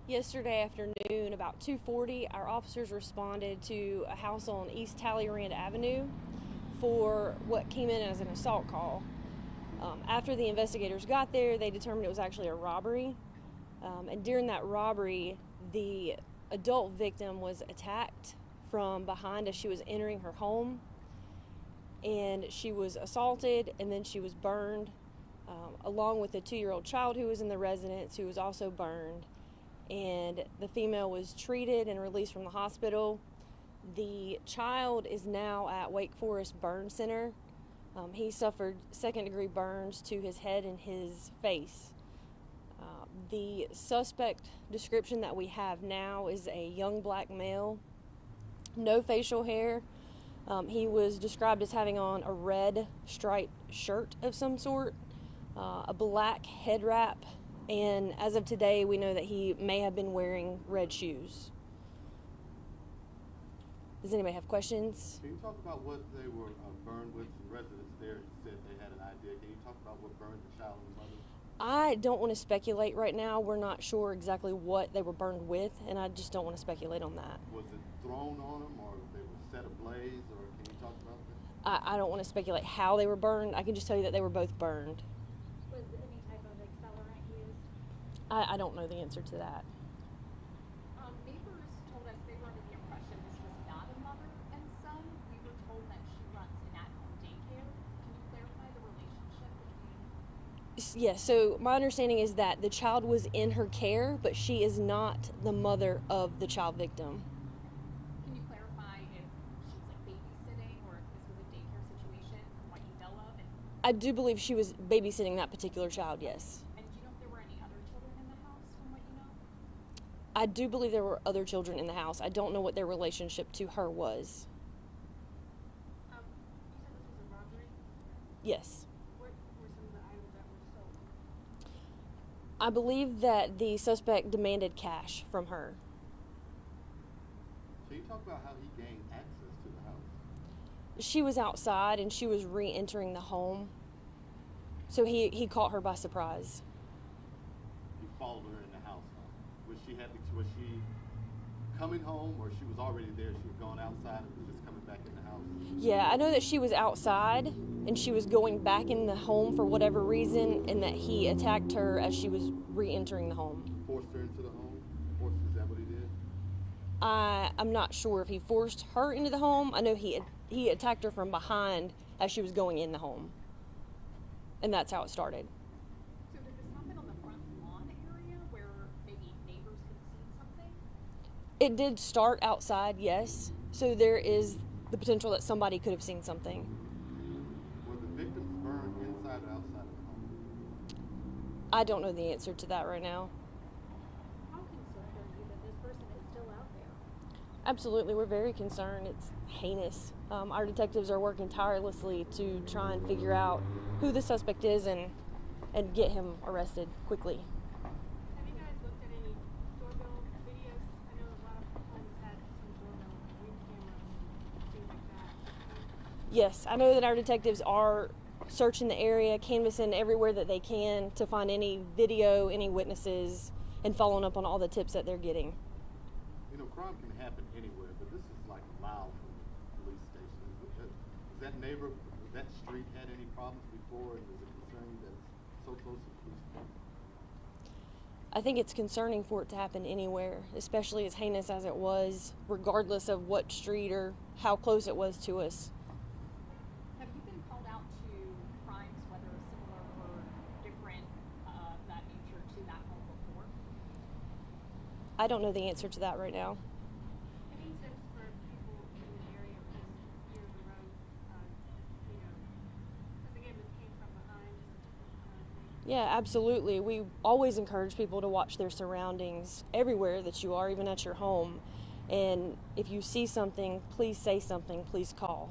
Yesterday afternoon, about 2:40, our officers responded to a house on East Talleyrand Avenue for what came in as an assault call. After the investigators got there, they determined it was actually a robbery. And during that robbery, the adult victim was attacked from behind as she was entering her home. And she was assaulted, and then she was burned, along with a 2-year-old child who was in the residence who was also burned. And the female was treated and released from the hospital. The child is now at Wake Forest Burn Center. He suffered second-degree burns to his head and his face. The suspect description that we have now is a young black male, no facial hair. He was described as having on a red striped shirt of some sort, a black head wrap, and as of today, we know that he may have been wearing red shoes. Does anybody have questions? Can you talk about what they were burned with? Some residents there said they had an idea. Can you talk about what burned the child and the mother? I don't want to speculate right now. We're not sure exactly what they were burned with, and I just don't want to speculate on that. Was it thrown on them, or they were set ablaze, or can you talk about that? I don't want to speculate how they were burned. I can just tell you that they were both burned. Was any type of accelerant used? I don't know the answer to that. Neighbors told us they were under the impression this was not a mother and son. We were told that she runs an at-home daycare. Can you clarify the relationship between? Yes, so my understanding is that the child was in her care, but she is not the mother of the child victim. Can you clarify if she's like babysitting or if this was a daycare situation from what you know of? And I do believe she was babysitting that particular child, yes. do you know if there were any other children in the house from what you know? I do believe there were other children in the house. I don't know what their relationship to her was. You said this was a robbery? Yes. What were some of the items that were stolen? I believe that the suspect demanded cash from her. Can you talk about how he gained access to the house? She was outside and she was re-entering the home. So he caught her by surprise. He followed her in the house. Huh? Was she coming home, or she was already there? She was gone outside and was just coming back in the house? Yeah, I know that she was outside and she was going back in the home for whatever reason, and that he attacked her as she was re-entering the home. Forced her into the home? Is that what he did? I'm not sure if he forced her into the home. I know he attacked her from behind as she was going in the home. And that's how it started. So did this happen on the front lawn area where maybe neighbors could have seen something? It did start outside, yes. So there is the potential that somebody could have seen something. Were the victims burned inside or outside of the home? I don't know the answer to that right now. How concerned are you that this person is still out there? Absolutely, we're very concerned. It's heinous. Our detectives are working tirelessly to try and figure out who the suspect is and get him arrested quickly. Have you guys looked at any doorbell videos? I know a lot of homes had some doorbell ring cameras, things like that. Yes, I know that our detectives are searching the area, canvassing everywhere that they can to find any video, any witnesses, and following up on all the tips that they're getting. You know, crime can happen anywhere, but this is like loud from the police station. Has that neighbor, that street had any problems before, and is it concerning that it's so close to the police department? I think it's concerning for it to happen anywhere, especially as heinous as it was, regardless of what street or how close it was to us. Have you been called out to crimes, whether similar or different, that nature to that home before? I don't know the answer to that right now. Any tips for people in the area just near the road, because again, this came from behind, Yeah, absolutely. We always encourage people to watch their surroundings everywhere that you are, even at your home. And if you see something, please say something, please call.